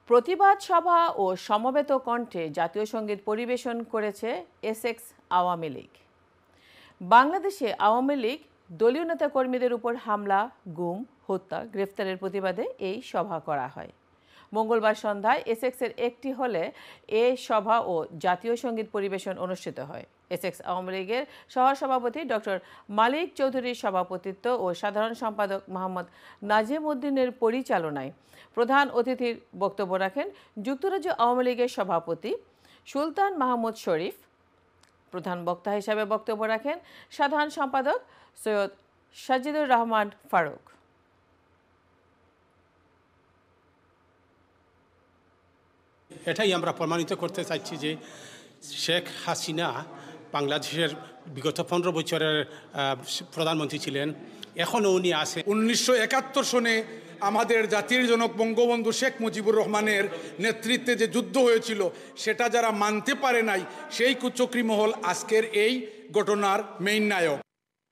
প্রতিবাদ সভা ও সমবেত কণ্ঠে জাতীয় সঙ্গীত পরিবেশন করেছে এসেক্স আওয়ামী লীগ। বাংলাদেশে আওয়ামী লীগ দলীয় নেতাকর্মীদের উপর হামলা, গুম, হত্যা, গ্রেফতারের প্রতিবাদে এই সভা করা হয়। মঙ্গলবার সন্ধ্যায় এসেক্সের একটি হলে এ সভা ও জাতীয় সঙ্গীত পরিবেশন অনুষ্ঠিত হয়। এসেক্স আওয়ামী লীগের সহসভাপতি ডক্টর মালিক চৌধুরীর সভাপতিত্ব ও সাধারণ সম্পাদক মোহাম্মদ নাজিম উদ্দিনের পরিচালনায় প্রধান অতিথির বক্তব্য রাখেন যুক্তরাজ্য আওয়ামী লীগের সভাপতি সুলতান মাহমুদ শরীফ। প্রধান বক্তা হিসাবে বক্তব্য রাখেন সাধারণ সম্পাদক সৈয়দ সাজিদুর রহমান ফারুক। এটাই আমরা প্রমাণিত করতে চাইছি যে শেখ হাসিনা বাংলাদেশের বিগত 15 বছরের প্রধানমন্ত্রী ছিলেন, এখনও উনি আছে। 1971 সনে আমাদের জাতির জনক বঙ্গবন্ধু শেখ মুজিবুর রহমানের নেতৃত্বে যে যুদ্ধ হয়েছিল সেটা যারা মানতে পারে নাই, সেই কুচক্রী মহল আজকের এই ঘটনার মেইন নায়ক।